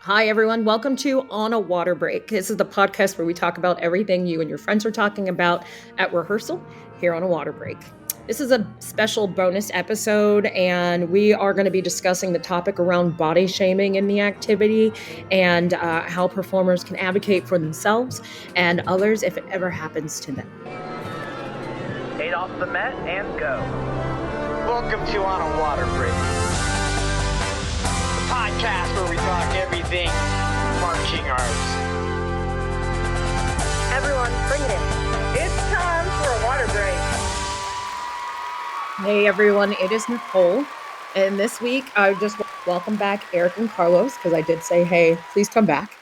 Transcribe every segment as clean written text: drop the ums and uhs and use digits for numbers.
Hi, everyone. Welcome to On a Water Break. This is the podcast where we talk about everything you and your friends are talking about at rehearsal here on a water break. This is a special bonus episode, and we are going to be discussing the topic around body shaming in the activity and how performers can advocate for themselves and others if it ever happens to them. 8 off the mat and go. Welcome to On a Water Break, the podcast where we talk everything marching arts. Everyone, bring it in. It's time for a water break. Hey, everyone. It is Nicole. And this week, I just welcome back Eric and Carlos because I did say, hey, please come back.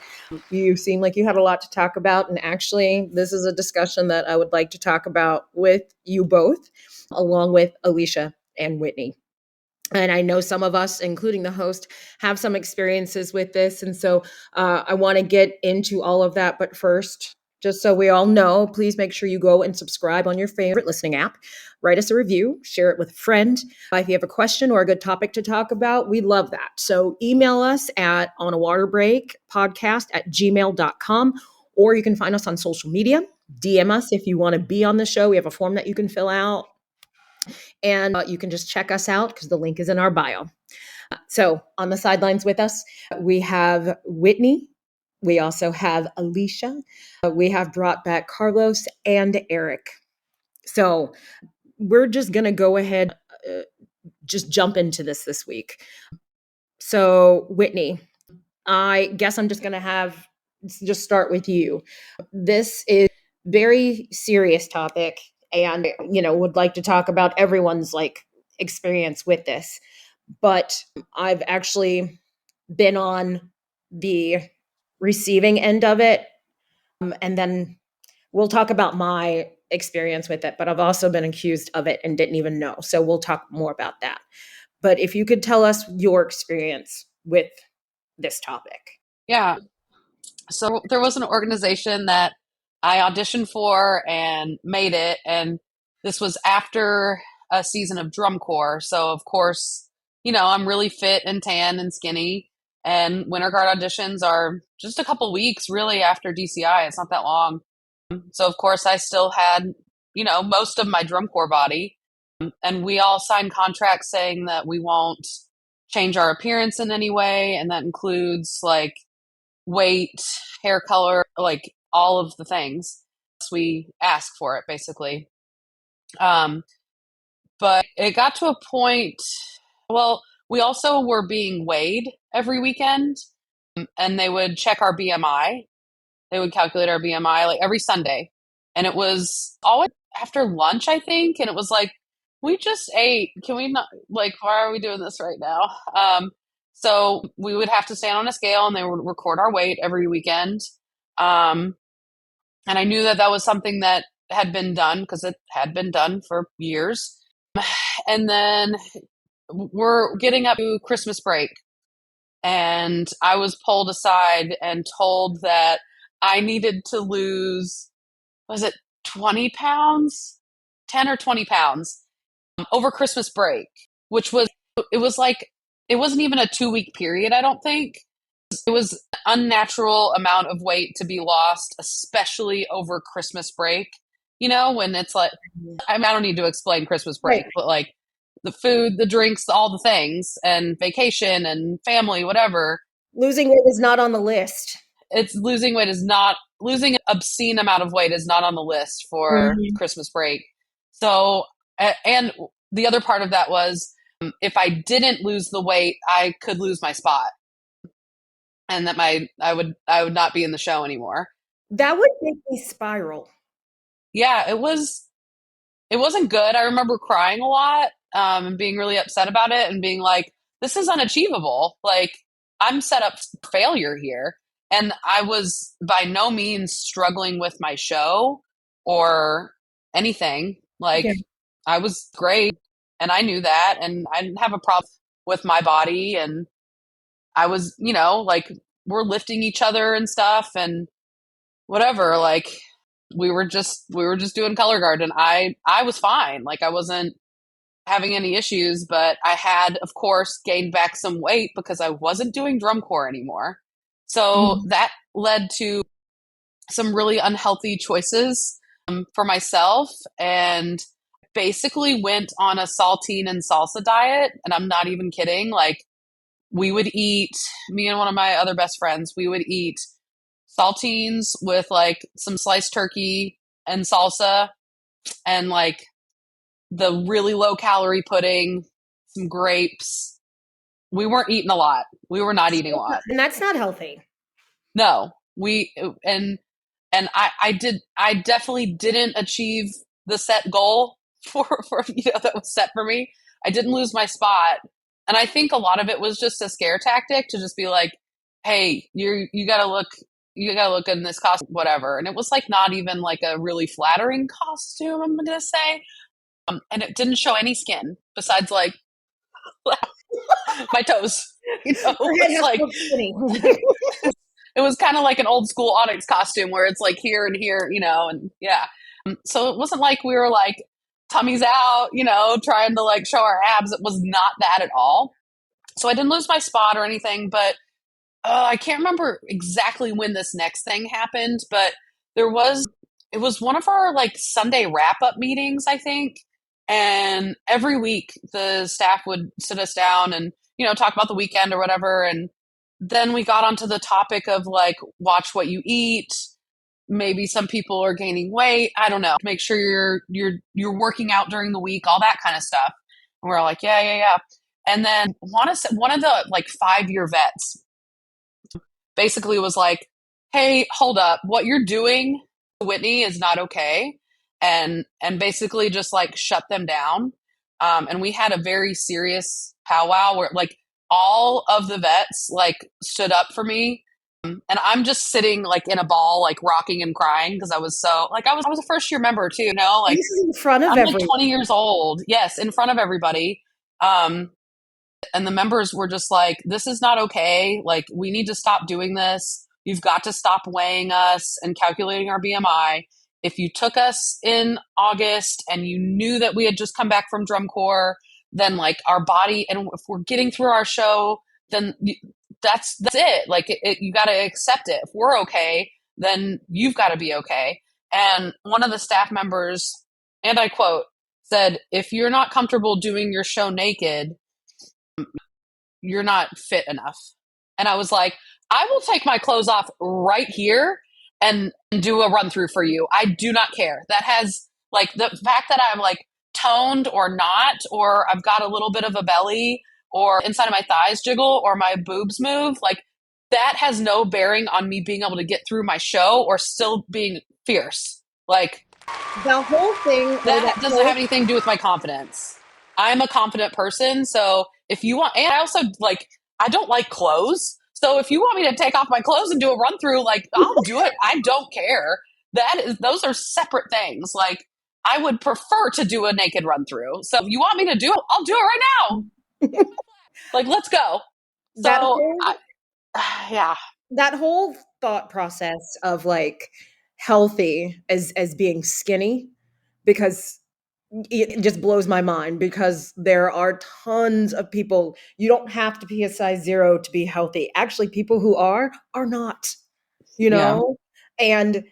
You seem like you had a lot to talk about. And actually, this is a discussion that I would like to talk about with you both, along with Alicia and Whitney. And I know some of us, including the host, have some experiences with this. And so I want to get into all of that. But first, just so we all know, please make sure you go and subscribe on your favorite listening app. Write us a review, share it with a friend. If you have a question or a good topic to talk about, we love that. So email us at onawaterbreakpodcast@gmail.com, or you can find us on social media. DM us if you want to be on the show. We have a form that you can fill out. And you can just check us out because the link is in our bio. So on the sidelines with us, we have Whitney. We also have Alicia. We have brought back Carlos and Eric. So we're just going to go ahead, just jump into this week. So Whitney, I guess I'm just going to just start with you. This is a very serious topic, and would like to talk about everyone's experience with this. But I've actually been on the receiving end of it, and then we'll talk about my experience with it. But I've also been accused of it and didn't even know, so we'll talk more about that. But if you could tell us your experience with this topic. Yeah. So there was an organization that I auditioned for and made it. And this was after a season of drum corps. So, of course, I'm really fit and tan and skinny. And Winter Guard auditions are just a couple weeks really after DCI. It's not that long. So, of course, I still had, most of my drum corps body. And we all signed contracts saying that we won't change our appearance in any way. And that includes weight, hair color, all of the things. So we ask for it basically. But it got to a point, we also were being weighed every weekend, and they would check our BMI. They would calculate our BMI every Sunday. And it was always after lunch, I think. And it was we just ate. Can we not, why are we doing this right now? So we would have to stand on a scale and they would record our weight every weekend. And I knew that was something that had been done because it had been done for years. And then we're getting up to Christmas break. And I was pulled aside and told that I needed to lose, was it 20 pounds? 10 or 20 pounds over Christmas break, it wasn't even a 2-week period, I don't think. It was an unnatural amount of weight to be lost, especially over Christmas break. When it's I don't need to explain Christmas break, right. But the food, the drinks, all the things, and vacation and family, whatever. Losing weight is not on the list. Losing an obscene amount of weight is not on the list for Christmas break. So, and the other part of that was if I didn't lose the weight, I could lose my spot. And that I would not be in the show anymore. That would make me spiral. Yeah, it wasn't good. I remember crying a lot, and being really upset about it and being this is unachievable. I'm set up for failure here. And I was by no means struggling with my show or anything. I was great and I knew that, and I didn't have a problem with my body, and I was, we're lifting each other and stuff and whatever. We were just doing color guard, and I was fine. I wasn't having any issues, but I had, of course, gained back some weight because I wasn't doing drum corps anymore. So that led to some really unhealthy choices for myself, and basically went on a saltine and salsa diet. And I'm not even kidding. Like, we would eat, me and one of my other best friends, we would eat saltines with like some sliced turkey and salsa, and like the really low calorie pudding, some grapes. We weren't eating a lot. We were not eating a lot. And that's not healthy. No, we and I definitely didn't achieve the set goal for that was set for me. I didn't lose my spot, and I think a lot of it was just a scare tactic to just be like, hey, you gotta look good in this costume, whatever. And it was like not even like a really flattering costume, I'm gonna say. And it didn't show any skin besides like my toes. It's like it was kind of like an old school Onyx costume where it's like here and here, and yeah. So it wasn't like we were like tummies out, trying to like show our abs. It was not that at all. So I didn't lose my spot or anything, but I can't remember exactly when this next thing happened, but it was one of our like Sunday wrap up meetings, I think. And every week the staff would sit us down and, talk about the weekend or whatever. And then we got onto the topic of like, watch what you eat. Maybe some people are gaining weight. I don't know. Make sure you're working out during the week, all that kind of stuff. And we're all like, yeah. And then one of the like 5-year vets basically was like, hey, hold up, what you're doing, Whitney, is not okay. And basically just like shut them down. And we had a very serious powwow where like all of the vets like stood up for me. And I'm just sitting like in a ball, like rocking and crying because I was so like I was a first year member too, like this is in front of I'm everyone. like 20 years old. Yes, in front of everybody. And the members were just like, this is not okay. Like, we need to stop doing this. You've got to stop weighing us and calculating our BMI. If you took us in August and you knew that we had just come back from drum corps, then like our body, and if we're getting through our show, then that's it. Like you got to accept it. If we're okay, then you've got to be okay. And one of the staff members, and I quote, said, if you're not comfortable doing your show naked, you're not fit enough. And I was like, I will take my clothes off right here and do a run through for you. I do not care. That has like the fact that I'm like toned or not, or I've got a little bit of a belly, or inside of my thighs jiggle, or my boobs move, like that has no bearing on me being able to get through my show or still being fierce. Like the whole thing that doesn't have anything to do with my confidence. I'm a confident person, so if you want, and I also like, I don't like clothes. So if you want me to take off my clothes and do a run through, like I'll do it. I don't care. Those are separate things. Like I would prefer to do a naked run through. So if you want me to do it, I'll do it right now. Like, let's go. Yeah. That whole thought process of like healthy as being skinny, because it just blows my mind, because there are tons of people. You don't have to be a size 0 to be healthy. Actually, people who are not, and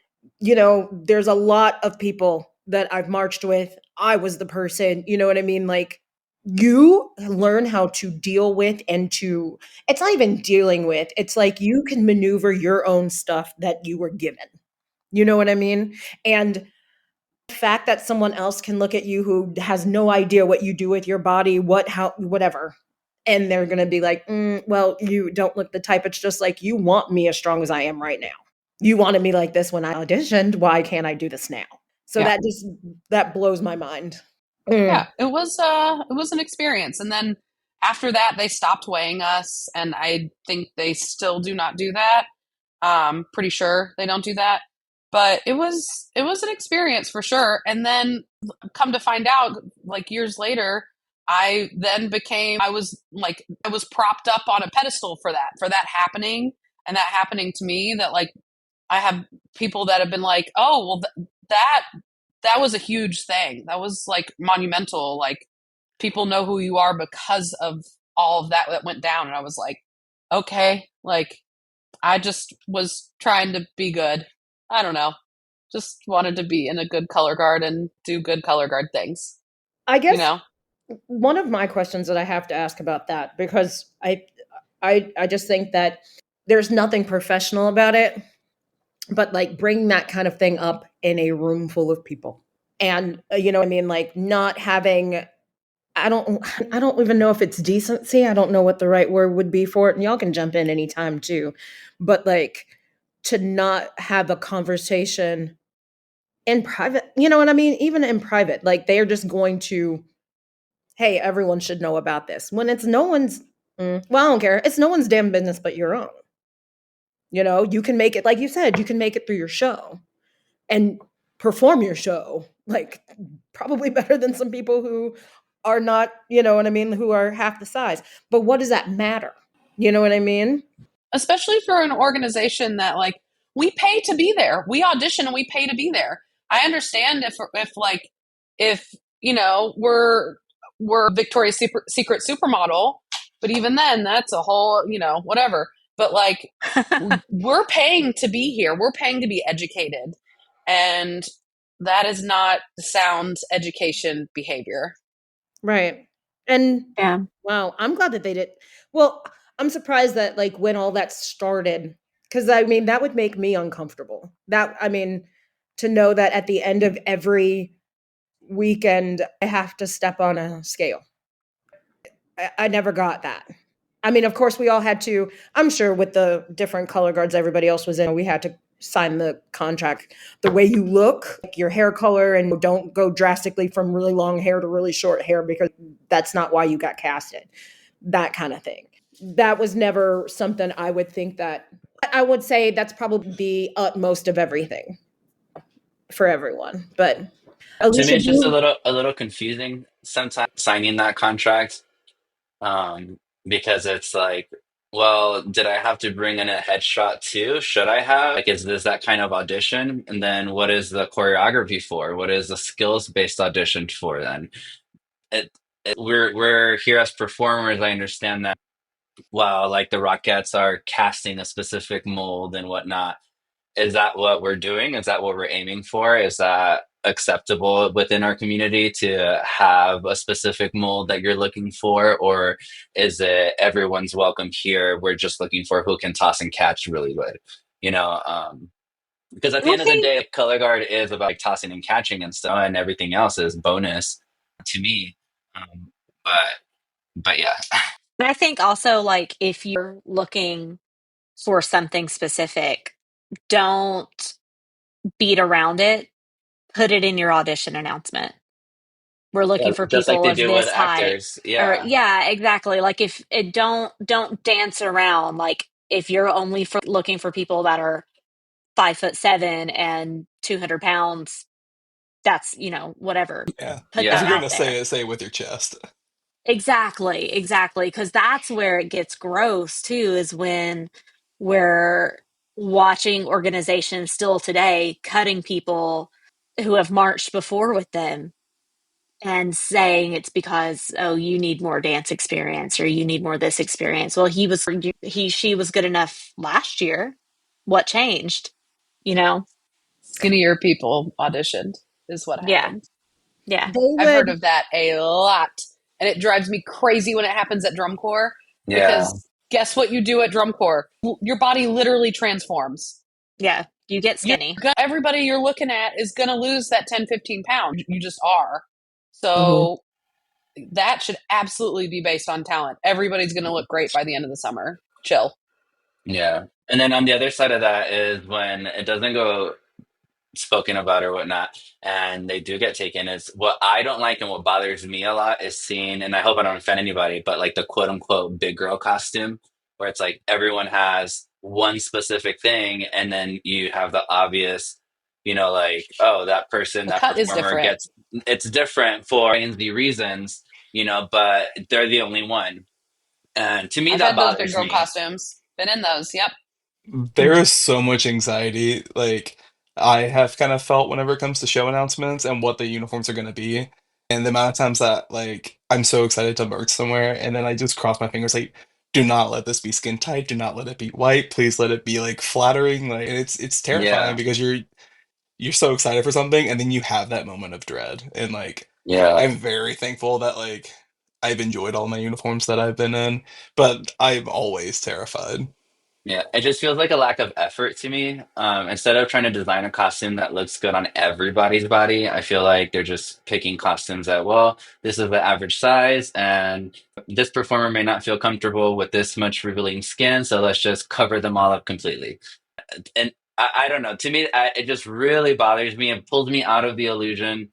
there's a lot of people that I've marched with. I was the person, you know what I mean? Like, you learn how to deal with, and to, it's not even dealing with, it's like you can maneuver your own stuff that you were given. You know what I mean? And the fact that someone else can look at you who has no idea what you do with your body, whatever, and they're going to be like, well, you don't look the type. It's just like, you want me as strong as I am right now. You wanted me like this when I auditioned. Why can't I do this now? So that blows my mind. Yeah, it was an experience. And then after that, they stopped weighing us, and I think they still do not do that. Pretty sure they don't do that. But it was an experience for sure. And then come to find out, like years later, I was propped up on a pedestal for that happening, and that happening to me. That like I have people that have been like, oh, well, that was a huge thing. That was like monumental. Like people know who you are because of all of that went down. And I was like, okay, like I just was trying to be good. I don't know. Just wanted to be in a good color guard and do good color guard things, I you guess know? one of my questions that I have to ask about that, because I just think that there's nothing professional about it, but like bring that kind of thing up in a room full of people. And you know what I mean, like not having, I don't even know if it's decency. I don't know what the right word would be for it. And y'all can jump in anytime too. But like to not have a conversation in private, you know what I mean? Even in private, like they're just going to, hey, everyone should know about this. When it's no one's, well, I don't care. It's no one's damn business but your own. You know, you can make it, like you said, you can make it through your show and perform your show, like probably better than some people who are not, you know what I mean, who are half the size. But what does that matter? You know what I mean? Especially for an organization that like we pay to be there. We audition and we pay to be there. I understand if you know we're Victoria's Secret supermodel, but even then that's a whole, you know, whatever. But like we're paying to be here. We're paying to be educated. And that is not sound education behavior. Right. And Yeah. wow, I'm glad that they did. Well, I'm surprised that like when all that started, because I mean, that would make me uncomfortable. That, I mean, to know that at the end of every weekend, I have to step on a scale. I never got that. I mean, of course, we all had to, I'm sure with the different color guards everybody else was in, we had to sign the contract. The way you look, like your hair color, and don't go drastically from really long hair to really short hair because that's not why you got casted. That kind of thing. That was never something I would think that, I would say that's probably the utmost of everything for everyone. But To me, Alicia, it's just a little confusing sometimes signing that contract, um, because it's like, well, did I have to bring in a headshot too? Should I have? Like, is this that kind of audition? And then what is the choreography for? What is the skills based audition for then? It, we're here as performers. I understand that. Wow, like the Rockettes are casting a specific mold and whatnot. Is that what we're doing? Is that what we're aiming for? Is that acceptable within our community to have a specific mold that you're looking for? Or is it everyone's welcome here? We're just looking for who can toss and catch really good, you know? Because at the I end of the think day, color guard is about like, tossing and catching and stuff, and everything else is bonus to me. Um, but yeah. I think also like if you're looking for something specific, don't beat around it. Put it in your audition announcement. We're Yeah, looking for just like people they of do with this height. actors. Or Yeah. yeah, exactly. Like if it don't dance around. Like if you're only for looking for people that are 5'7" and 200 pounds, that's, you know, whatever. Yeah. Put If that you're Yeah. out gonna there. say it with your chest. Exactly, because that's where it gets gross too, is when we're watching organizations still today cutting people who have marched before with them and saying it's because, oh, you need more dance experience or you need more this experience. Well, she was good enough last year. What changed? You know? Skinnier people auditioned is what Yeah, happened. yeah, they I've would, heard of that a lot. And it drives me crazy when it happens at drum corps Yeah. because guess what you do at drum corps? Your body literally transforms. yeah. You get skinny. Everybody you're looking at is going to lose that 10, 15 pounds. You just are. Mhm. So that should absolutely be based on talent. Everybody's going to look great by the end of the summer. Chill. Yeah. And then on the other side of that is when it doesn't go spoken about or whatnot, and they do get taken. Is what I don't like and what bothers me a lot is seeing, and I hope I don't offend anybody, but like the quote unquote big girl costume, where it's like everyone has one specific thing, and then you have the obvious, like, oh, that person, The that cut is performer different. gets it's different for the reasons, but they're the only one. And to me, I've that had those big bothers girl me. costumes. Been in those. Yep. There is so much anxiety, like I have kind of felt whenever it comes to show announcements and what the uniforms are gonna be. And the amount of times that like I'm so excited to merch somewhere and then I just cross my fingers like, do not let this be skin tight, do not let it be white, please let it be like flattering. Like it's terrifying Yeah, because you're so excited for something and then you have that moment of dread. And like yeah. I'm very thankful that like I've enjoyed all my uniforms that I've been in, but I'm always terrified. Yeah, it just feels like a lack of effort to me. Instead of trying to design a costume that looks good on everybody's body, I feel like they're just picking costumes that, well, this is the average size, and this performer may not feel comfortable with this much revealing skin, so let's just cover them all up completely. And I don't know. To me, it just really bothers me and pulls me out of the illusion.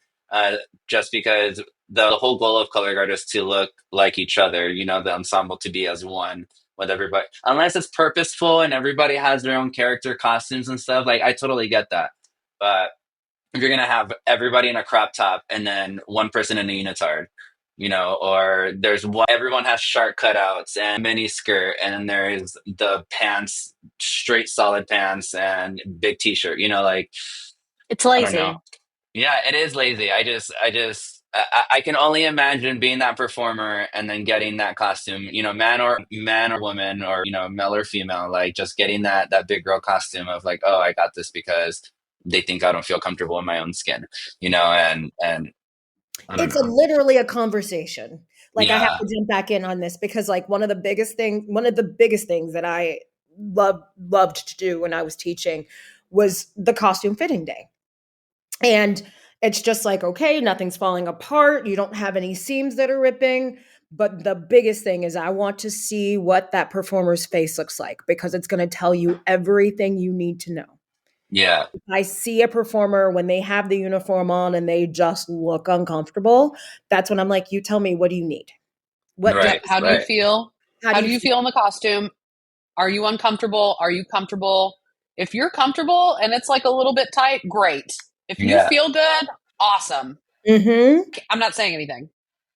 Just because the whole goal of color guard is to look like each other. You know, the ensemble to be as one with everybody, unless it's purposeful and everybody has their own character costumes and stuff. Like I totally get that, but if you're gonna have everybody in a crop top and then one person in a unitard, you know, or there's one, everyone has shark cutouts and mini skirt, and then there is the pants, straight solid pants and big t-shirt, you know, like It's I don't know. lazy. Yeah, it is lazy. I can only imagine being that performer and then getting that costume, you know, man or woman or, you know, male or female, like just getting that big girl costume of like, oh, I got this because they think I don't feel comfortable in my own skin, you know, and I don't It's know. literally a conversation. Like I have Yeah. to jump back in on this because like one of the biggest things that I loved to do when I was teaching was the costume fitting day. And it's just like, okay, nothing's falling apart. You don't have any seams that are ripping. But the biggest thing is, I want to see what that performer's face looks like because it's going to tell you everything you need to know. Yeah. I see a performer when they have the uniform on and they just look uncomfortable. That's when I'm like, you tell me, what do you need? What do, Yep. Right. How do you Right. feel? how do How you do you feel? feel in the costume? Are you uncomfortable? Are you comfortable? If you're comfortable and it's like a little bit tight, great. If you Yeah. feel good, awesome. Mm-hmm. I'm not saying anything.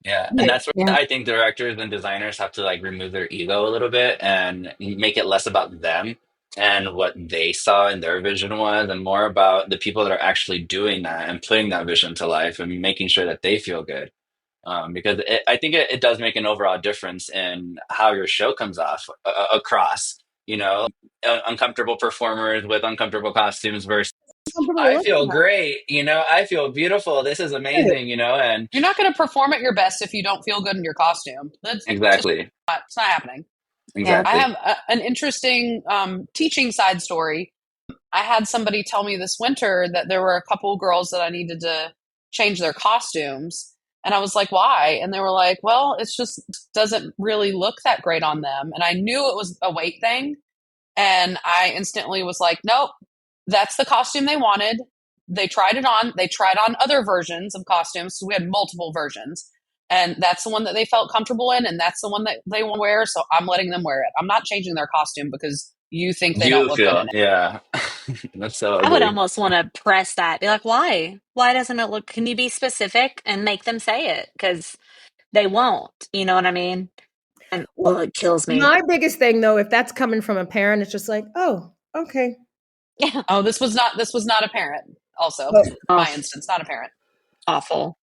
Yeah, and Right. that's where Yeah. I think directors and designers have to like remove their ego a little bit and make it less about them and what they saw in their vision was, and more about the people that are actually doing that and putting that vision to life and making sure that they feel good. Because I think it does make an overall difference in how your show comes off across, you know, uncomfortable performers with uncomfortable costumes versus Uncomfortable I with feel that. great, you know, I feel beautiful. This is Right. amazing, you know, and You're not going to perform at your best if you don't feel good in your costume. That's just exactly. not, it's not happening. Yeah. I Exactly. have an interesting teaching side story. I had somebody tell me this winter that there were a couple girls that I needed to change their costumes. And I was like, why? And they were like, well, it's just doesn't really look that great on them. And I knew it was a weight thing. And I instantly was like, nope, that's the costume they wanted. They tried it on. They tried on other versions of costumes. So we had multiple versions. And that's the one that they felt comfortable in. And that's the one that they want to wear. So I'm letting them wear it. I'm not changing their costume because you think they don't You look good feel, in it. yeah. That's so I would ugly. almost want to press that. Be like, why? Why doesn't it look? Can you be specific and make them say it? Because they won't. You know what I mean? And Well, oh, it kills me. my biggest thing though, if that's coming from a parent, it's just like, oh, okay. Yeah. Oh, this was not a parent. Also, But Oh, my instance, not a parent. awful.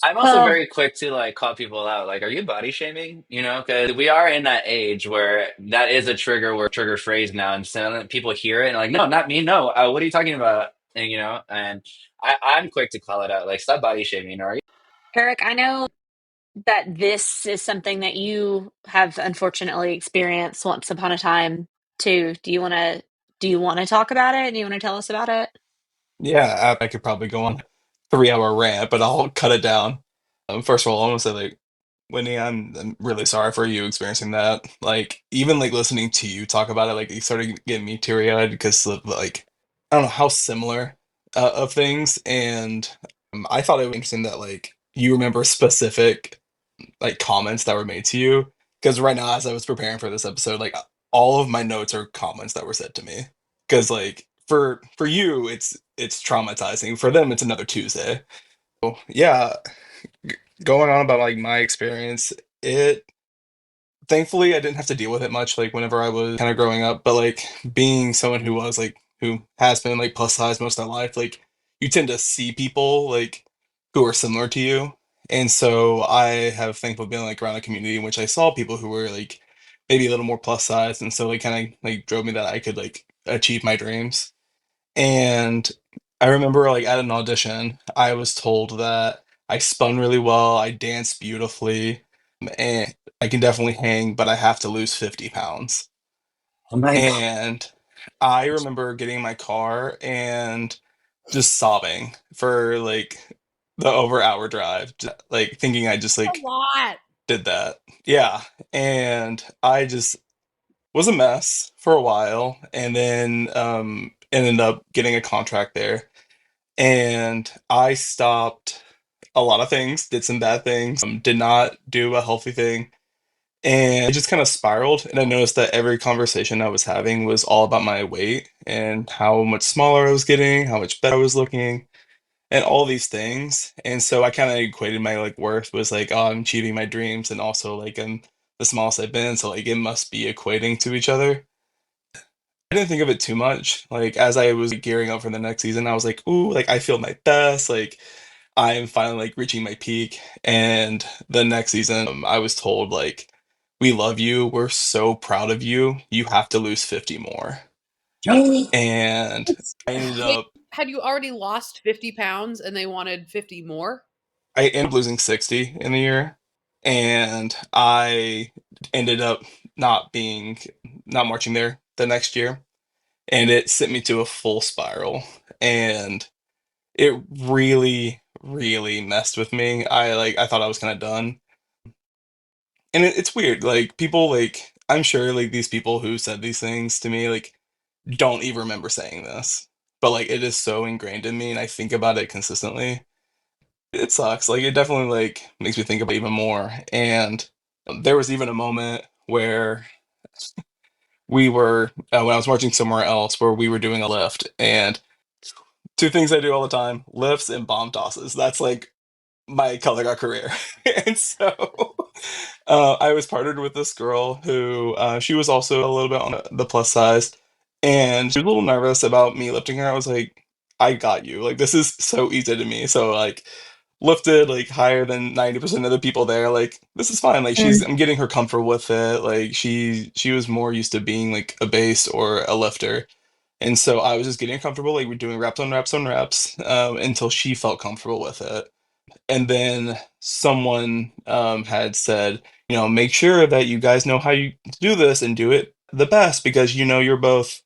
I'm also Oh, very quick to like call people out. Like, are you body shaming? You know, because we are in that age where that is a trigger phrase now, and so people hear it and like, no, not me. No, what are you talking about? And you know, and I'm quick to call it out. Like, stop body shaming. Or Eric, I know that this is something that you have unfortunately experienced once upon a time too. Do you want to talk about it? Do you want to tell us about it? Yeah, I could probably go on 3 hour rant, but I'll cut it down. First of all, I want to say like, Whitney, I'm really sorry for you experiencing that. Like, even like listening to you talk about it, like you started getting me teary eyed because of like, I don't know how similar of things, and I thought it was interesting that like you remember specific like comments that were made to you because right now as I was preparing for this episode, like all of my notes are comments that were said to me because like for you it's traumatizing, for them it's another Tuesday. Yeah, going on about like my experience, it thankfully I didn't have to deal with it much like whenever I was kind of growing up, but like being someone who was like who has been like plus size most of their life, like you tend to see people like who are similar to you. And so I have thankfully been like around a community in which I saw people who were like maybe a little more plus size, and so it kind of like drove me that I could like achieve my dreams. And I remember like at an audition, I was told that I spun really well, I danced beautifully, and I can definitely hang, but I have to lose 50 pounds. Oh my god. And I remember getting in my car and just sobbing for like the over hour drive, like thinking I just A like lot. did that. Yeah. And I just was a mess for a while and then ended up getting a contract there. And I stopped a lot of things, did some bad things, did not do a healthy thing. And it just kind of spiraled. And I noticed that every conversation I was having was all about my weight and how much smaller I was getting, how much better I was looking, and all these things. And so I kind of equated my like worth was like, oh, I'm achieving my dreams, and also like I'm the smallest I've been, so like it must be equating to each other. I didn't think of it too much. Like as I was gearing up for the next season, I was like, ooh, like I feel my best. Like I'm finally like reaching my peak. And the next season, I was told like, we love you. We're so proud of you. You have to lose 50 more. And I ended Wait, up had you already lost 50 pounds and they wanted 50 more? I ended up losing 60 in the year, and I ended up not being not marching there the next year, and it sent me to a full spiral, and it really, really messed with me. I thought I was kind of done, and it's weird. Like people, like I'm sure, like these people who said these things to me, like don't even remember saying this, but like it is so ingrained in me, and I think about it consistently. It sucks. Like it definitely like makes me think about it even more. And there was even a moment where we were when I was marching somewhere else where we were doing a lift, and two things I do all the time: lifts and bomb tosses. That's like my color guard career. And so I was partnered with this girl who she was also a little bit on the plus size, and she was a little nervous about me lifting her. I was like, I got you. Like this is so easy to me. So like lifted like higher than 90% of the people there. Like this is fine. Like Mm. I'm getting her comfortable with it. Like she was more used to being like a base or a lifter. And so I was just getting comfortable, like we're doing reps on reps on reps, until she felt comfortable with it. And then someone had said, make sure that you guys know how you do this and do it the best because you're both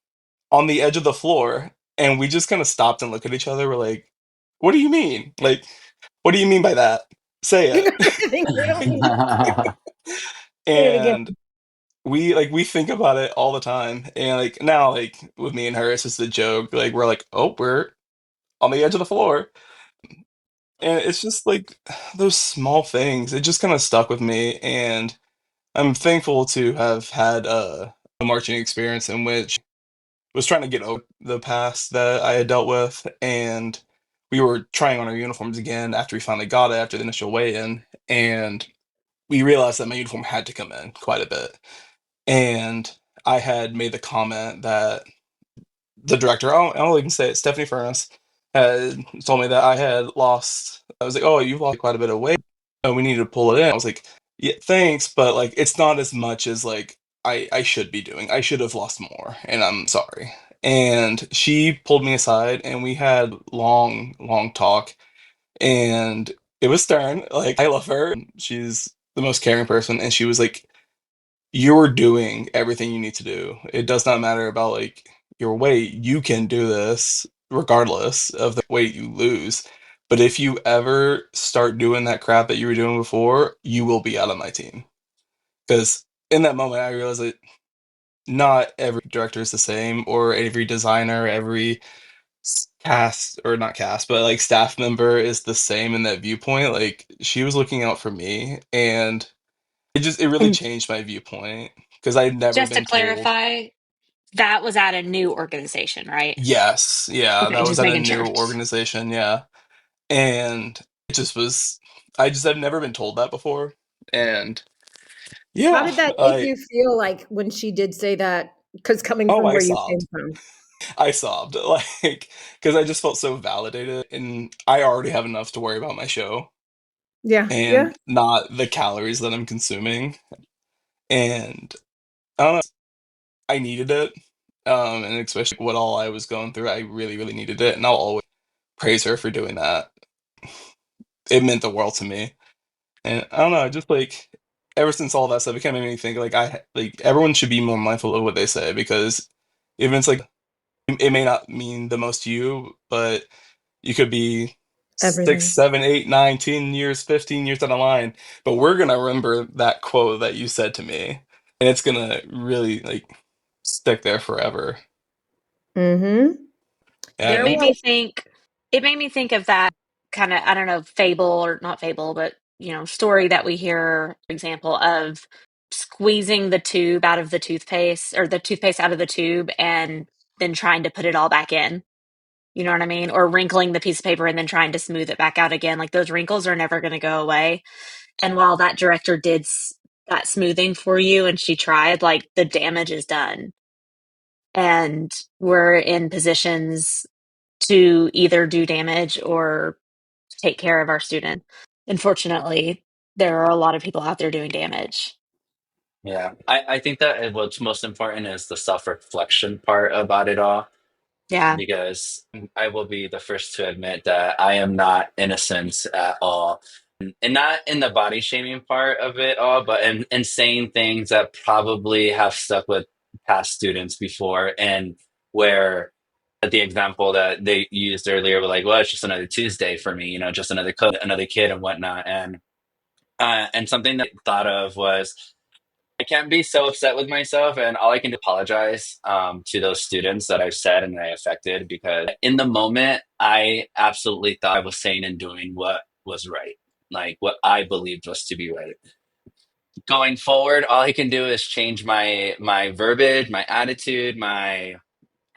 on the edge of the floor. And we just kind of stopped and looked at each other. We're like, what do you mean? Like, what do you mean by that? Say I it. think we don't need to say it again. And we think about it all the time. And like now, like with me and her, it's just a joke. Like we're like, oh, we're on the edge of the floor. And it's just like those small things. It just kind of stuck with me. And I'm thankful to have had a marching experience in which was trying to get over the past that I had dealt with. And we were trying on our uniforms again after we finally got it after the initial weigh-in. And we realized that my uniform had to come in quite a bit. And I had made the comment that the director, I'll even say it, Stephanie Furness, had told me that I had lost. I was like, "Oh, you've lost quite a bit of weight. Oh, we need to pull it in." I was like, "Yeah, thanks, but like, it's not as much as like I should be doing. I should have lost more, and I'm sorry." And she pulled me aside, and we had long, long talk, and it was stern. Like, I love her. She's the most caring person, and she was like, you're doing everything you need to do. It does not matter about like your weight. You can do this regardless of the weight you lose. But if you ever start doing that crap that you were doing before, you will be out of my team. Because in that moment, I realized that not every director is the same, or every designer, every cast, or not cast, but like staff member is the same in that viewpoint. Like she was looking out for me, and it really And changed my viewpoint because I'd never Just to been told. clarify, that was at a new organization, right? Yes, yeah, Okay, that was just at a making new sure. organization, yeah, and it just was I just had never been told that before, and how yeah, did that make I you feel like when she did say that? Because coming oh, from I where you sobbed. came from. I sobbed, like, because I just felt so validated, and I already have enough to worry about my show Yeah, yeah. and not the calories that I'm consuming, and I don't know. I needed it, and especially what all I was going through, I really, really needed it, and I'll always praise her for doing that. It meant the world to me, and I don't know, just like ever since all that stuff, it kind of made me think like like everyone should be more mindful of what they say because even it's like it may not mean the most to you, but you could be six, Everything. 7, 8, 9, 10 years, 15 years down the line, but we're gonna remember that quote that you said to me, and it's gonna really like stick there forever. Mm-hmm. It Yeah, There made was. me think it made me think of that kind of, I don't know, fable or not fable, but story that we hear, for example, of squeezing the tube out of the toothpaste or the toothpaste out of the tube and then trying to put it all back in. You know what I mean? Or wrinkling the piece of paper and then trying to smooth it back out again. Like those wrinkles are never going to go away. And while that director did that smoothing for you and she tried, like the damage is done. And we're in positions to either do damage or take care of our student. Unfortunately, there are a lot of people out there doing damage. Yeah, I think that what's most important is the self-reflection part about it all, Yeah. because I will be the first to admit that I am not innocent at all. And not in the body shaming part of it all, but in saying things that probably have stuck with past students before, and where the example that they used earlier were like, well, it's just another Tuesday for me, just another kid and whatnot. And something that I thought of was I can't be so upset with myself, and all I can do is apologize to those students that I've said and that I affected, because in the moment, I absolutely thought I was saying and doing what was right, like what I believed was to be right. Going forward, all I can do is change my verbiage, my attitude, my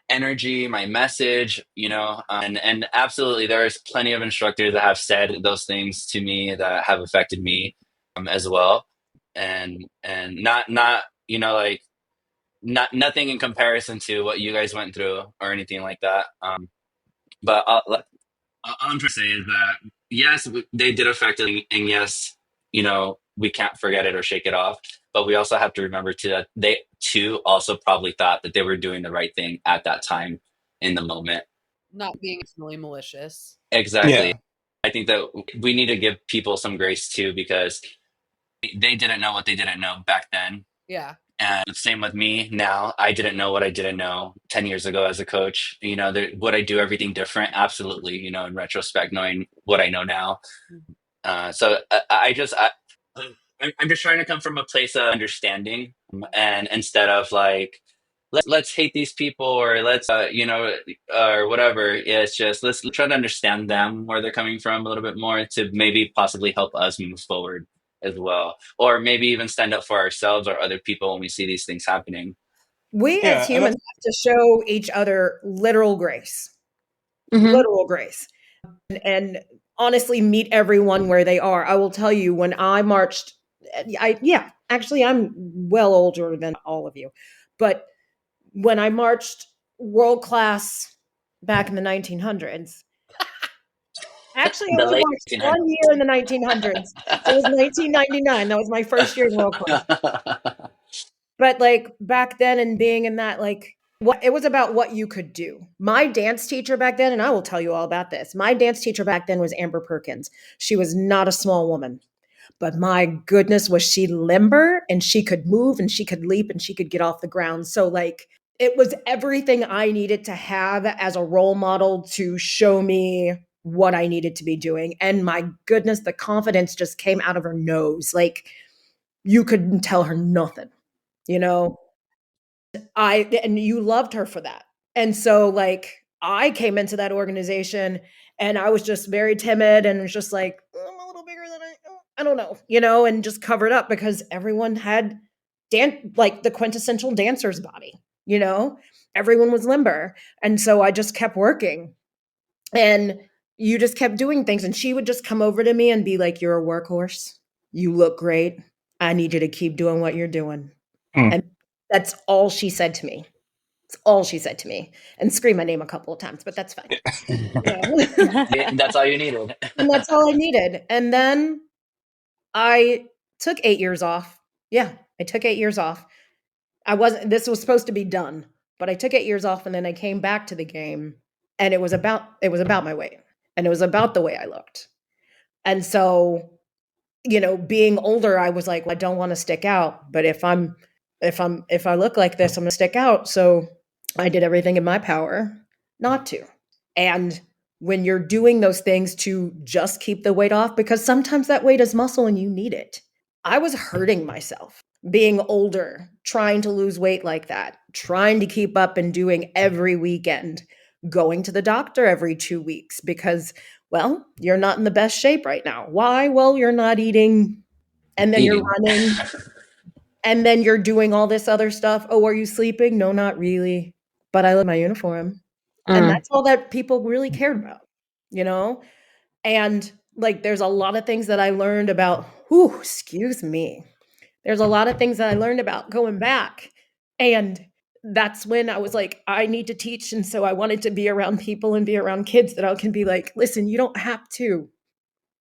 energy, my message, and absolutely, there's plenty of instructors that have said those things to me that have affected me as well, and not like not nothing in comparison to what you guys went through or anything like that. But all I'm trying to say is that yes, they did affect it, and yes, we can't forget it or shake it off. But we also have to remember too that they too also probably thought that they were doing the right thing at that time in the moment. Not being really malicious. Exactly. yeah, I think that we need to give people some grace too, because they didn't know what they didn't know back then. Yeah. And same with me now. I didn't know what I didn't know 10 years ago as a coach. Would I do everything different? Absolutely. In retrospect, knowing what I know now. So I'm just trying to come from a place of understanding, and instead of like, let's hate these people, or let's, or whatever. It's just, let's try to understand them, where they're coming from a little bit more, to maybe possibly help us move forward as well, or maybe even stand up for ourselves or other people when we see these things happening. We as yeah, and humans have to show each other literal grace, Hmm. literal grace, and honestly meet everyone where they are. I will tell you, when I marched, yeah, actually, I'm well older than all of you, but when I marched world class back in the 1900s, actually, I The only late marched 1800s. 1 year in the 1900s. It was 1999. That was my first year in world class. But like back then and being in that, like, what it was about what you could do. My dance teacher back then, and I will tell you all about this. My dance teacher back then was Amber Perkins. She was not a small woman, but my goodness, was she limber, and she could move and she could leap and she could get off the ground. So like it was everything I needed to have as a role model to show me what I needed to be doing. And my goodness, the confidence just came out of her nose. Like you couldn't tell her nothing, you know? And you loved her for that. And so like I came into that organization and I was just very timid and was just like, I'm a little bigger than I don't know, and just covered up because everyone had like the quintessential dancer's body, you know? Everyone was limber. And so I just kept working. And you just kept doing things. And she would just come over to me and be like, you're a workhorse. You look great. I need you to keep doing what you're doing. mm, And that's all she said to me. It's all she said to me. And scream my name a couple of times, but that's fine. That's all you needed. And that's all I needed. And then I took 8 years off. Yeah, I took 8 years off. this was supposed to be done, but I took 8 years off and then I came back to the game and it was about my weight and it was about the way I looked. And so, being older, I was like, well, I don't want to stick out, but if I look like this, I'm going to stick out. So I did everything in my power not to. And when you're doing those things to just keep the weight off, because sometimes that weight is muscle and you need it. I was hurting myself being older, trying to lose weight like that, trying to keep up and doing every weekend, going to the doctor every 2 weeks because, well, you're not in the best shape right now. Why? Well, you're not eating, and then you're Eating. running, and then you're doing all this other stuff. Oh, are you sleeping? No, not really. But I love my uniform. And that's all that people really cared about, you know? And like, there's a lot of things that I learned about, excuse me. There's a lot of things that I learned about going back. And that's when I was like, I need to teach. And so I wanted to be around people and be around kids that I can be like, listen, you don't have to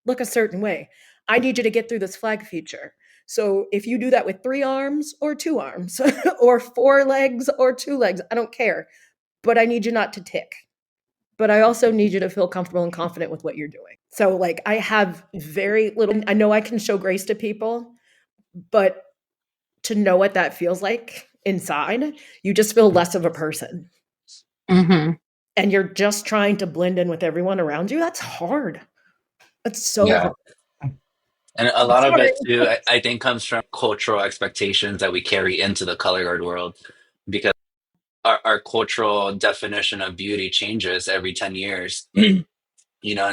look a certain way. I need you to get through this flag feature. So if you do that with 3 arms or 2 arms or 4 legs or 2 legs, I don't care. But I need you not to tick. But I also need you to feel comfortable and confident with what you're doing. So like I have very little, I know I can show grace to people, but to know what that feels like inside, you just feel less of a person. Mm-hmm. And you're just trying to blend in with everyone around you. That's hard. That's so Yeah. hard. And a lot of Sorry. it too, I think, comes from cultural expectations that we carry into the color guard world because our cultural definition of beauty changes every 10 years. And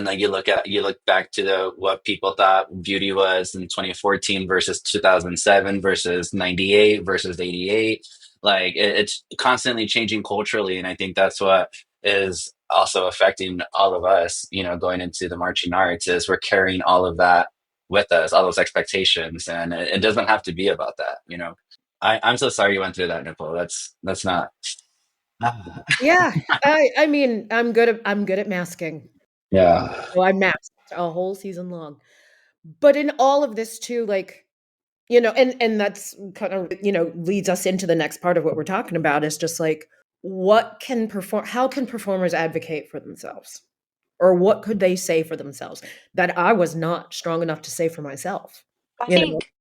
like you look back to what people thought beauty was in 2014 versus 2007 versus 98 versus 88. Like it's constantly changing culturally, and I think that's what is also affecting all of us. Going into the marching arts, is we're carrying all of that with us, all those expectations, and it doesn't have to be about that. I'm so sorry you went through that, Nicole. That's not. Yeah. I mean, I'm good at masking. Yeah. So I masked a whole season long. But in all of this too, like, and that's kind of, leads us into the next part of what we're talking about is just like, how can performers advocate for themselves? Or what could they say for themselves that I was not strong enough to say for myself? I think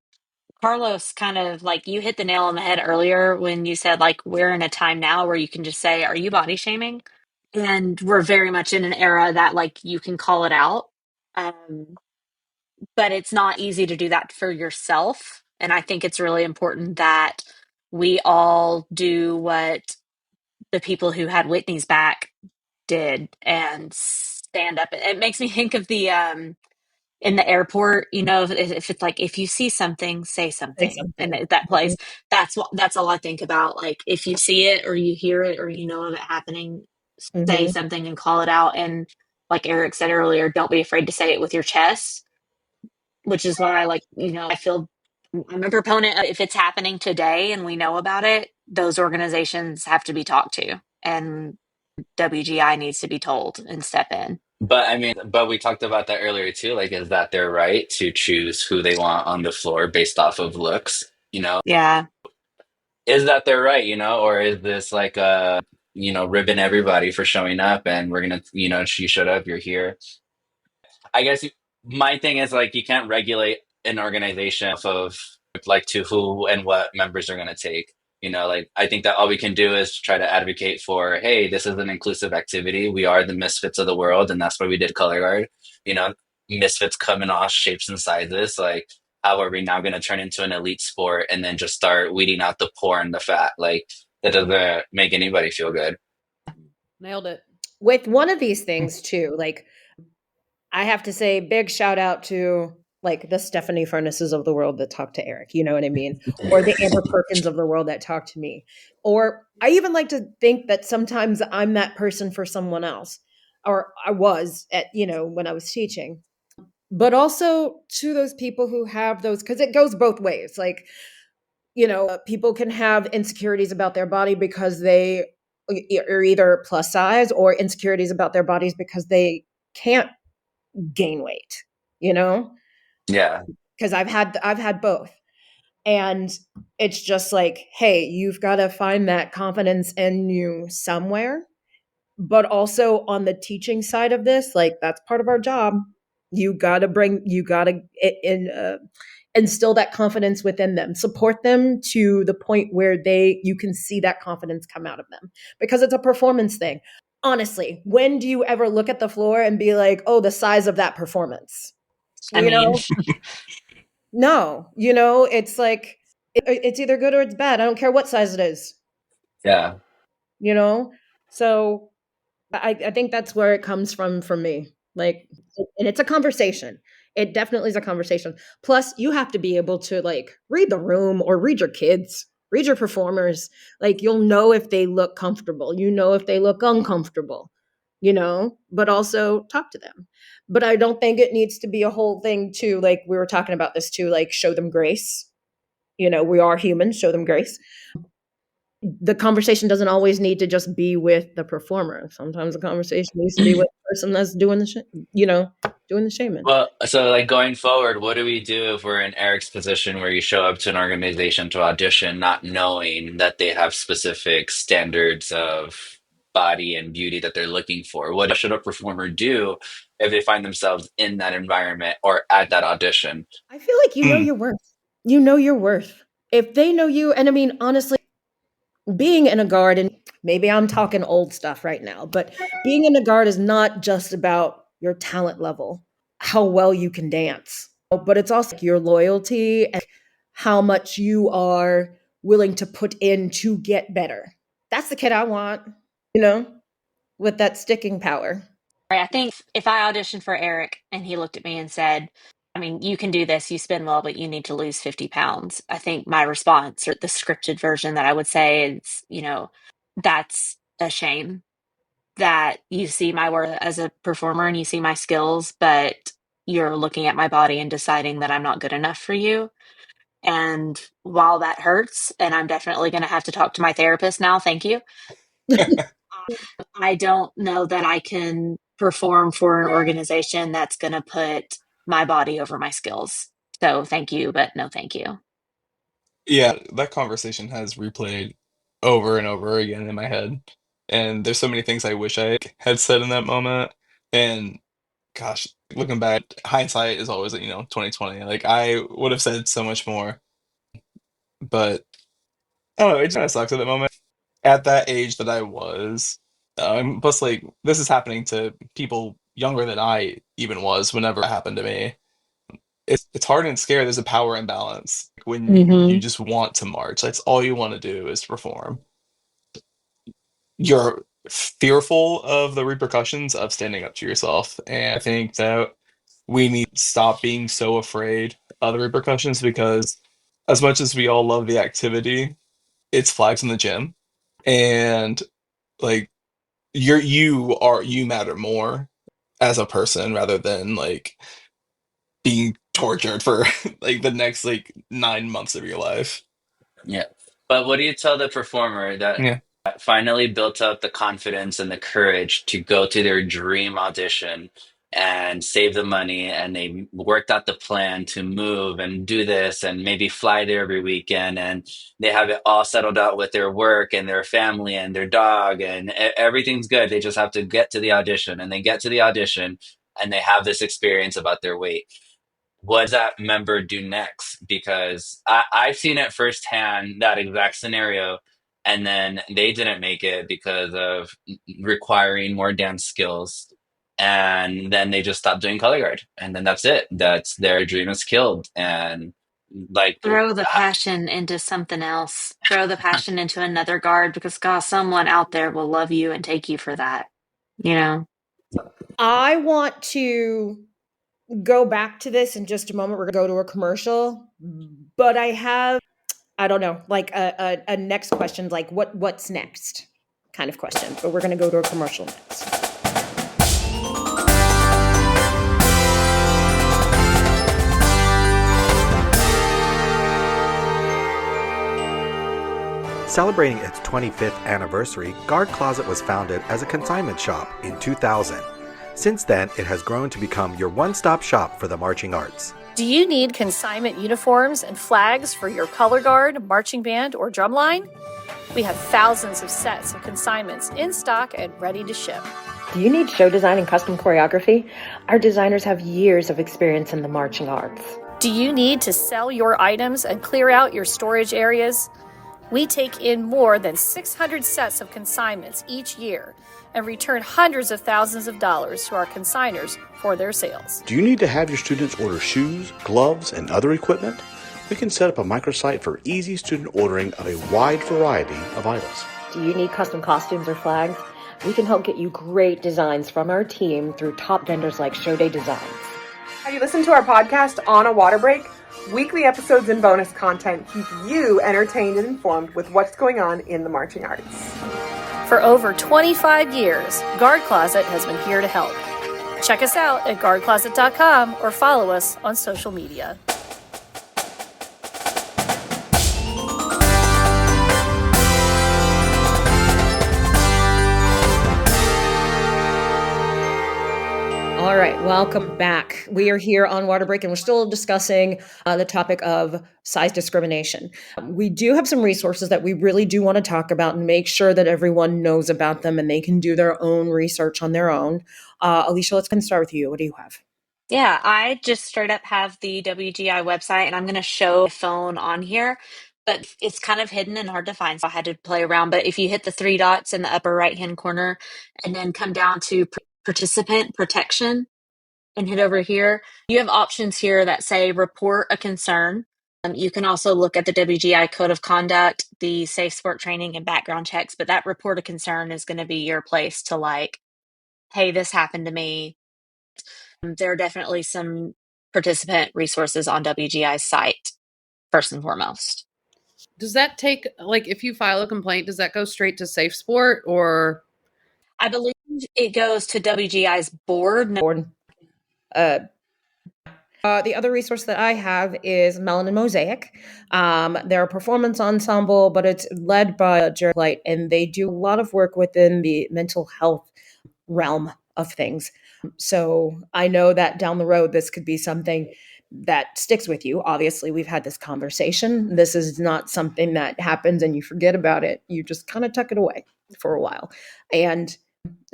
Carlos, kind of like you hit the nail on the head earlier when you said like we're in a time now where you can just say, "Are you body shaming?" And we're very much in an era that like you can call it out, um, but it's not easy to do that for yourself. And I think it's really important that we all do what the people who had Whitney's back did and stand up. It makes me think of the in the airport, if it's like if you see something, say Say something, and something. that place, that's all I think about. Like if you see it or you hear it or you know of it happening, say Mhm. something and call it out. And like Eric said earlier, don't be afraid to say it with your chest, which is why I feel I'm a proponent of if it's happening today and we know about it, those organizations have to be talked to, and WGI needs to be told and step in. But I mean, but we talked about that earlier too. Like, is that their right to choose who they want on the floor based off of looks? Yeah. Is that their right? Or is this like ribbon everybody for showing up and we're gonna, you showed up, you're here. I guess my thing is like you can't regulate an organization off of like to who and what members are going to take. Like I think that all we can do is try to advocate for, hey, this is an inclusive activity. We are the misfits of the world, and that's why we did color guard. You know, misfits come in all shapes and sizes. Like, how are we now going to turn into an elite sport and then just start weeding out the poor and the fat? Like that doesn't make anybody feel good. Nailed it. With one of these things too, like I have to say big shout out to like the Stephanie Furnaces of the world that talk to Eric, you know what I mean? Or the Amber Perkins of the world that talk to me. Or I even like to think that sometimes I'm that person for someone else. Or I was at, when I was teaching. But also to those people who have those, because it goes both ways. Like, people can have insecurities about their body because they are either plus size or insecurities about their bodies because they can't gain weight, Yeah. because I've had both. And it's just like, hey, you've got to find that confidence in you somewhere. But also on the teaching side of this, like that's part of our job. You got to instill that confidence within them, support them to the point where you can see that confidence come out of them, because it's a performance thing. Honestly, when do you ever look at the floor and be like, oh, the size of that performance? I mean, No, it's like, it's either good or it's bad. I don't care what size it is, Yeah. So I think that's where it comes from for me. Like, and it's a conversation. It definitely is a conversation. Plus, you have to be able to like read the room or read your kids, read your performers. Like, you'll know if they look comfortable, if they look uncomfortable, but also talk to them. But I don't think it needs to be a whole thing too. Like, we were talking about this too, like show them grace. We are humans, show them grace. The conversation doesn't always need to just be with the performer. Sometimes the conversation needs to be with the person that's doing doing the shaman. Well, so like going forward, what do we do if we're in Eric's position where you show up to an organization to audition, not knowing that they have specific standards of body and beauty that they're looking for? What should a performer do if they find themselves in that environment or at that audition? I feel like you know your worth. You know your worth. If they know you, and I mean, honestly, being in a guard, and maybe I'm talking old stuff right now, but being in a guard is not just about your talent level, how well you can dance, but it's also your loyalty and how much you are willing to put in to get better. That's the kid I want, with that sticking power. I think if I auditioned for Eric and he looked at me and said, I mean, you can do this, you spin well, but you need to lose 50 pounds. I think my response, or the scripted version that I would say is, that's a shame that you see my worth as a performer and you see my skills, but you're looking at my body and deciding that I'm not good enough for you. And while that hurts, and I'm definitely going to have to talk to my therapist now, thank you. I don't know that I can perform for an organization that's going to put my body over my skills. So thank you, but no thank you. Yeah, that conversation has replayed over and over again in my head. And there's so many things I wish I had said in that moment. And gosh, looking back, hindsight is always, 2020. Like I would have said so much more. But I don't know, it kind of sucks at that moment. At that age that I was, plus like this is happening to people younger than I even was whenever it happened to me. It's hard and scary. There's a power imbalance when you just want to march. That's all you want to do is perform. You're fearful of the repercussions of standing up to yourself, and I think that we need to stop being so afraid of the repercussions, because as much as we all love the activity, it's flags in the gym, and like you matter more as a person rather than like being tortured for like the next like 9 months of your life. Yeah. But what do you tell the performer that Yeah. finally built up the confidence and the courage to go to their dream audition and save the money, and they worked out the plan to move and do this and maybe fly there every weekend, and they have it all settled out with their work and their family and their dog, and everything's good. They just have to get to the audition, and they get to the audition and they have this experience about their weight. What does that member do next? Because I've seen it firsthand, that exact scenario, and then they didn't make it because of requiring more dance skills, and then they just stopped doing color guard, and then that's it. That's their dream is killed. And like, Throw the passion into something else. Throw the passion into another guard, because God, someone out there will love you and take you for that. I want to go back to this in just a moment. We're going to go to a commercial, but I don't know, like a next question, like what's next kind of question, but we're going to go to a commercial next. Celebrating its 25th anniversary, Guard Closet was founded as a consignment shop in 2000. Since then, it has grown to become your one-stop shop for the marching arts. Do you need consignment uniforms and flags for your color guard, marching band, or drumline? We have thousands of sets of consignments in stock and ready to ship. Do you need show design and custom choreography? Our designers have years of experience in the marching arts. Do you need to sell your items and clear out your storage areas? We take in more than 600 sets of consignments each year and return hundreds of thousands of dollars to our consigners for their sales. Do you need to have your students order shoes, gloves, and other equipment? We can set up a microsite for easy student ordering of a wide variety of items. Do you need custom costumes or flags? We can help get you great designs from our team through top vendors like Showday Designs. Have you listened to our podcast On a Water Break? Weekly episodes and bonus content keep you entertained and informed with what's going on in the marching arts. For over 25 years, Guard Closet has been here to help. Check us out at guardcloset.com or follow us on social media. All right, welcome back. We are here on Water Break, and we're still discussing the topic of size discrimination. We do have some resources that we really do want to talk about and make sure that everyone knows about them and they can do their own research on their own. Alicia, let's start with you. What do you have? Yeah, I just straight up have the WGI website, and I'm going to show a phone on here, but it's kind of hidden and hard to find, so I had to play around. But if you hit the three dots in the upper right-hand corner and then come down to participant protection and hit over here, you have options here that say report a concern. You can also look at the WGI Code of Conduct, the safe sport training, and background checks, but that report a concern is going to be your place to like, hey, this happened to me. There are definitely some participant resources on WGI's site, first and foremost. Does that take, like, if you file a complaint, does that go straight to Safe Sport or? I believe it goes to WGI's board. The other resource that I have is Melanin Mosaic. They're a performance ensemble, but it's led by Jared Light, and they do a lot of work within the mental health realm of things. So I know that down the road, this could be something that sticks with you. Obviously, we've had this conversation. This is not something that happens and you forget about it. You just kind of tuck it away for a while. And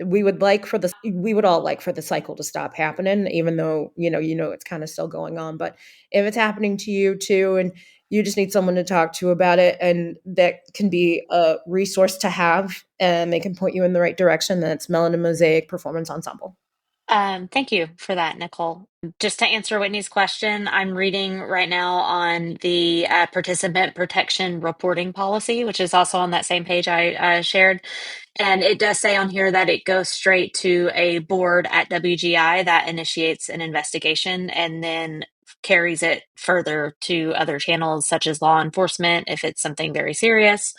we would all like for the cycle to stop happening, even though, it's kind of still going on. But if it's happening to you too, and you just need someone to talk to about it, and that can be a resource to have, and they can point you in the right direction, then it's Melanin Mosaic Performance Ensemble. Thank you for that, Nicole. Just to answer Whitney's question, I'm reading right now on the participant protection reporting policy, which is also on that same page I shared. And it does say on here that it goes straight to a board at WGI that initiates an investigation and then carries it further to other channels such as law enforcement if it's something very serious.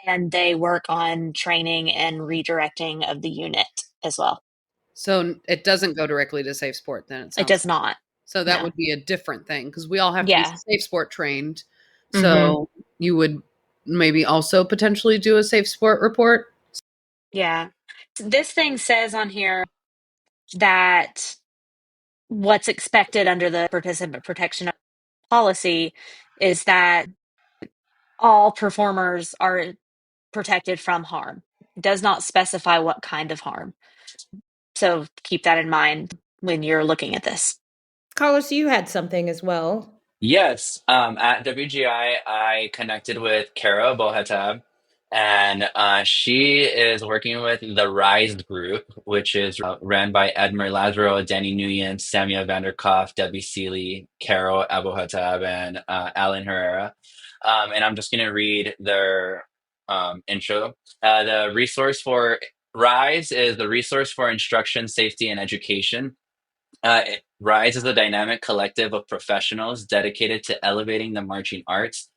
And they work on training and redirecting of the unit as well. So it doesn't go directly to Safe Sport then? It does not. So that No. would be a different thing because we all have to Yeah. be Safe Sport trained. So you would maybe also potentially do a Safe Sport report? Yeah. This thing says on here that what's expected under the participant protection policy is that all performers are protected from harm. It does not specify what kind of harm. So keep that in mind when you're looking at this. Carlos, you had something as well. Yes, at WGI, I connected with Kara Bohatab, and she is working with the Rise Group, which is ran by Edmer Lazaro, Danny Nguyen, Samia Vanderkoff, Debbie Seeley, Carol Abohatab, and Alan Herrera. And I'm just going to read their intro. The resource for Rise is the resource for instruction, safety, and education. Rise is a dynamic collective of professionals dedicated to elevating the marching arts.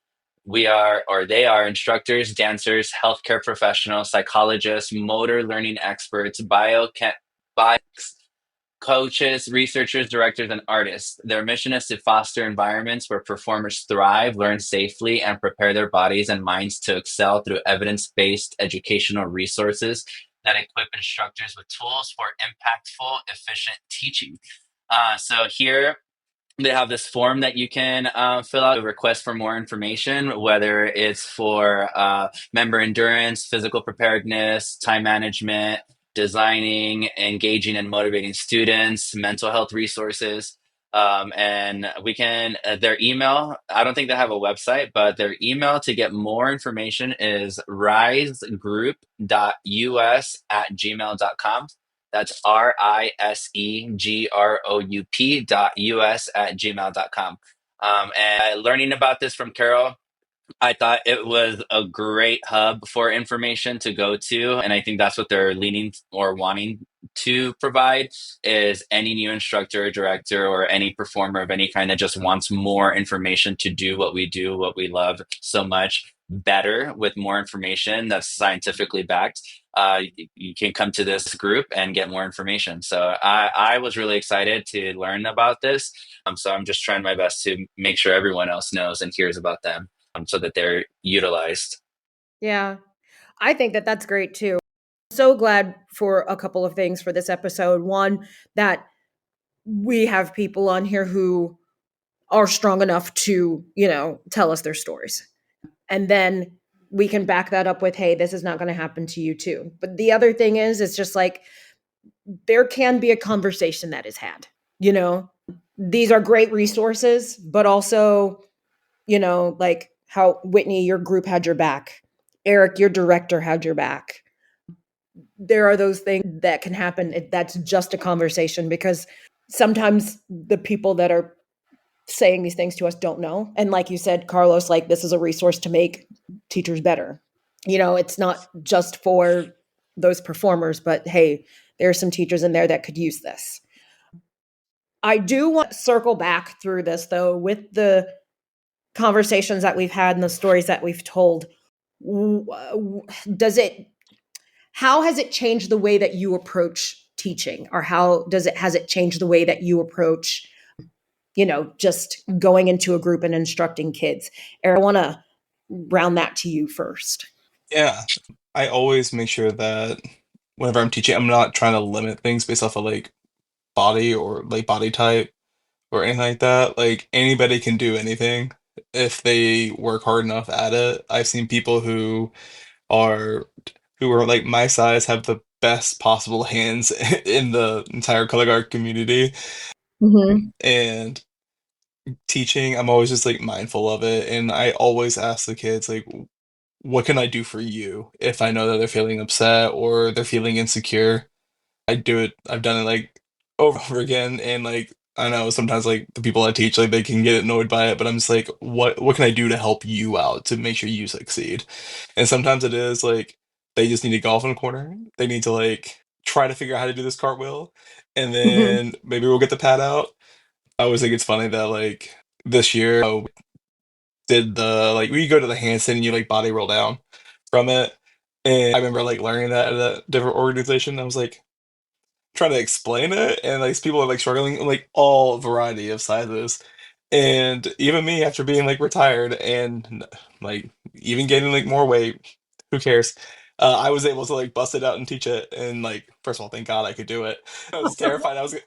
They are instructors, dancers, healthcare professionals, psychologists, motor learning experts, coaches, researchers, directors, and artists. Their mission is to foster environments where performers thrive, learn safely, and prepare their bodies and minds to excel through evidence-based educational resources that equip instructors with tools for impactful, efficient teaching. So here they have this form that you can fill out, a request for more information, whether it's for member endurance, physical preparedness, time management, designing, engaging and motivating students, mental health resources. And we can, their email, I don't think they have a website, but their email to get more information is risegroup.us@gmail.com. That's risegroup.us@gmail.com. And learning about this from Carol, I thought it was a great hub for information to go to. And I think that's what they're leaning or wanting to provide, is any new instructor, director, or any performer of any kind that just wants more information to do what we do, what we love so much better with more information that's scientifically backed. You can come to this group and get more information. So I was really excited to learn about this. So I'm just trying my best to make sure everyone else knows and hears about them, so that they're utilized. Yeah, I think that that's great too. So glad for a couple of things for this episode. One, that we have people on here who are strong enough to, tell us their stories. And then we can back that up with, hey, this is not going to happen to you too. But the other thing is, it's just like there can be a conversation that is had. These are great resources, but also, like how Whitney, your group had your back. Eric, your director had your back. There are those things that can happen. That's just a conversation, because sometimes the people that are saying these things to us don't know. And like you said, Carlos, like this is a resource to make teachers better. It's not just for those performers, but hey, there are some teachers in there that could use this. I do want to circle back through this though, with the conversations that we've had and the stories that we've told. How has it changed the way that you approach teaching, or has it changed the way that you approach, just going into a group and instructing kids? Eric, I want to round that to you first. Yeah, I always make sure that whenever I'm teaching, I'm not trying to limit things based off of like body or like body type or anything like that. Like anybody can do anything if they work hard enough at it. I've seen people are who are like my size have the best possible hands in the entire color guard community. And teaching, I'm always just like mindful of it, and I always ask the kids like, what can I do for you if I know that they're feeling upset or they're feeling insecure? I've done it like over and over again, and like I know sometimes like the people I teach, like they can get annoyed by it, but I'm just like, what can I do to help you out to make sure you succeed? And sometimes it is like they just need to golf in a corner. They need to like try to figure out how to do this cartwheel, and then maybe we'll get the pad out. I always think it's funny that like this year I did the like where you go to the handstand and you like body roll down from it. And I remember like learning that at a different organization. I was like trying to explain it, and like people are like struggling in, like all variety of sizes. And even me, after being like retired and like even gaining like more weight, who cares? I was able to like bust it out and teach it. And like, first of all, thank God I could do it. I was terrified. I was like,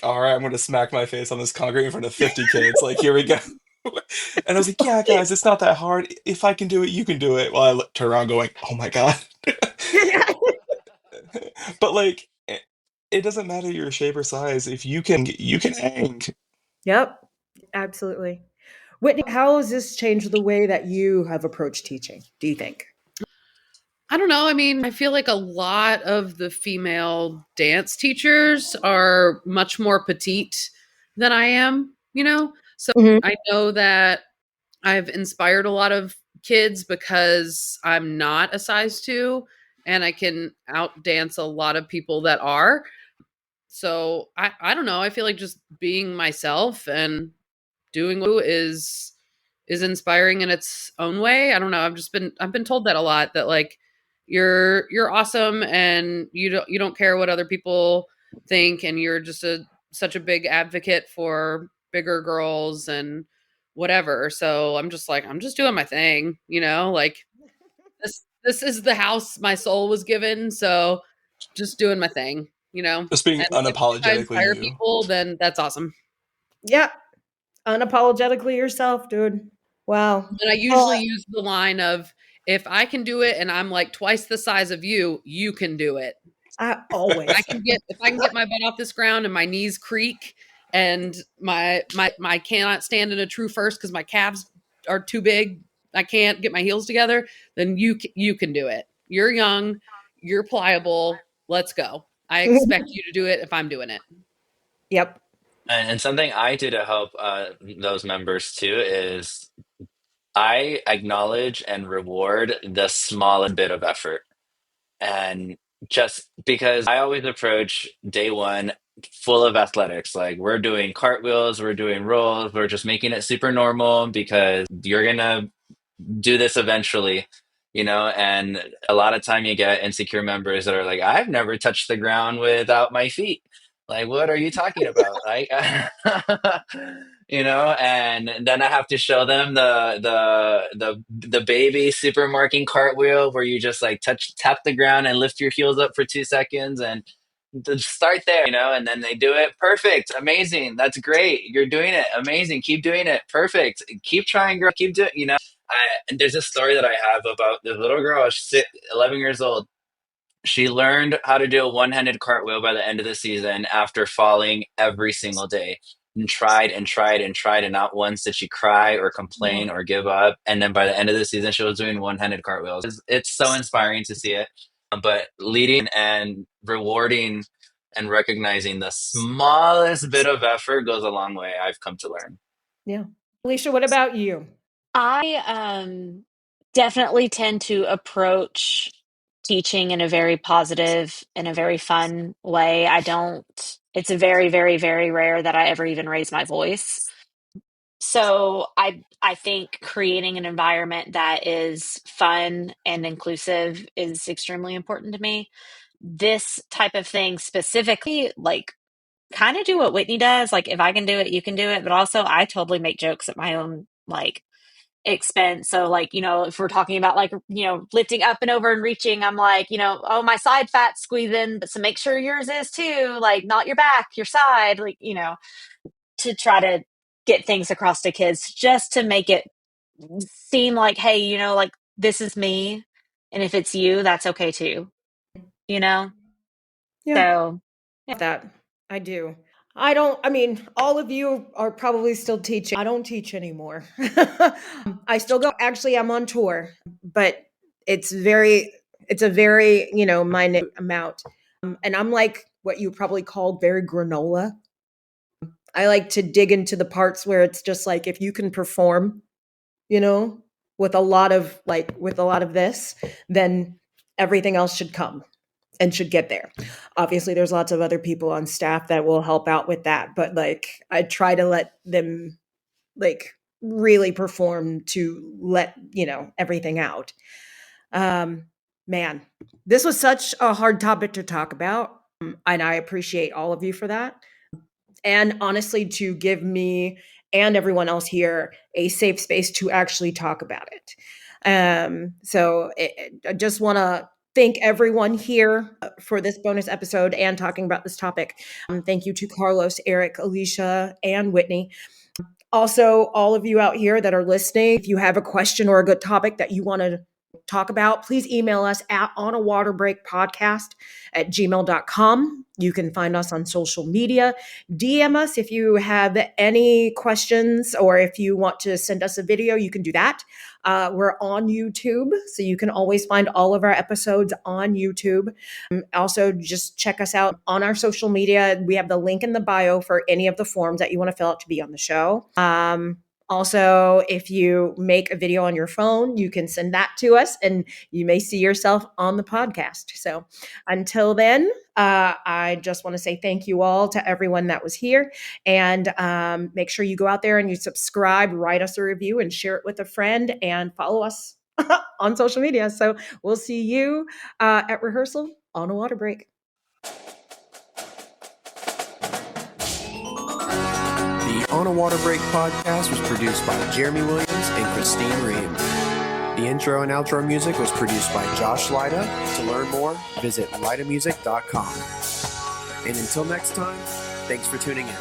all right, I'm going to smack my face on this concrete in front of 50 kids. Like, here we go. And I was like, yeah, guys, it's not that hard. If I can do it, you can do it. While I turn around going, oh my God. But like, it doesn't matter your shape or size. If you can hang. Yep, absolutely. Whitney, how has this changed the way that you have approached teaching, do you think? I don't know. I mean, I feel like a lot of the female dance teachers are much more petite than I am, So I know that I've inspired a lot of kids because I'm not a size 2 and I can outdance a lot of people that are. So I don't know. I feel like just being myself and doing what is inspiring in its own way. I don't know. I've been told that a lot, that like you're awesome and you don't care what other people think, and you're just such a big advocate for bigger girls and whatever. So I'm just doing my thing, like this is the house my soul was given, so just doing my thing, Just being and if I unapologetically inspire you. people, then that's awesome. Yeah. Unapologetically yourself, dude. Wow. And I usually use the line of, if I can do it and I'm like twice the size of you, you can do it. I always. If I can get my butt off this ground and my knees creak and my cannot stand in a true first because my calves are too big, I can't get my heels together, then you can do it. You're young, you're pliable. Let's go. I expect you to do it if I'm doing it. Yep. And something I do to help those members too is I acknowledge and reward the smallest bit of effort. And just because I always approach day one full of athletics, like we're doing cartwheels, we're doing rolls, we're just making it super normal because you're gonna do this eventually, and a lot of time you get insecure members that are like, I've never touched the ground without my feet. Like, what are you talking about? Like, and then I have to show them the baby supermarket cartwheel where you just like tap the ground and lift your heels up for 2 seconds and start there, and then they do it. Perfect. Amazing. That's great. You're doing it. Amazing. Keep doing it. Perfect. Keep trying, girl. Keep doing, there's a story that I have about the little girl, she's 11 years old. She learned how to do a one-handed cartwheel by the end of the season after falling every single day and tried and tried and tried. And not once did she cry or complain or give up. And then by the end of the season, she was doing one-handed cartwheels. It's so inspiring to see it. But leading and rewarding and recognizing the smallest bit of effort goes a long way, I've come to learn. Yeah. Alicia, what about you? I definitely tend to approach teaching in a very positive and a very fun way. It's very, very, very rare that I ever even raise my voice. So I think creating an environment that is fun and inclusive is extremely important to me. This type of thing specifically, like, kind of do what Whitney does. Like, if I can do it, you can do it. But also, I totally make jokes at my own, like, expense. So, like, if we're talking about, like, lifting up and over and reaching, I'm like, oh, my side fat's squeezing, but so make sure yours is too. Like, not your back, your side, like, to try to get things across to kids just to make it seem like, hey, like, this is me. And if it's you, that's okay too. Yeah. So that I do. All of you are probably still teaching. I don't teach anymore. I still go. Actually, I'm on tour, but it's a very, minute amount. And I'm like what you probably call very granola. I like to dig into the parts where it's just like, if you can perform, with a lot of this, then everything else should come and should get there. Obviously, there's lots of other people on staff that will help out with that, but like, I try to let them like really perform to let, everything out. Man, this was such a hard topic to talk about. And I appreciate all of you for that. And honestly, to give me and everyone else here a safe space to actually talk about it. I just want to thank everyone here for this bonus episode and talking about this topic. Thank you to Carlos, Eric, Alicia, and Whitney. Also, all of you out here that are listening, if you have a question or a good topic that you want to talk about, please email us at onawaterbreakpodcast@gmail.com. You can find us on social media. DM us if you have any questions, or if you want to send us a video, you can do that. We're on YouTube, so you can always find all of our episodes on YouTube. Also, just check us out on our social media. We have the link in the bio for any of the forms that you want to fill out to be on the show. Also, if you make a video on your phone, you can send that to us and you may see yourself on the podcast. So until then, I just want to say thank you all to everyone that was here, and make sure you go out there and you subscribe, write us a review, and share it with a friend, and follow us on social media. So we'll see you at rehearsal on a water break. On a Water Break podcast was produced by Jeremy Williams and Christine Ream. The intro and outro music was produced by Josh Lyda. To learn more, visit lydamusic.com. And until next time, thanks for tuning in.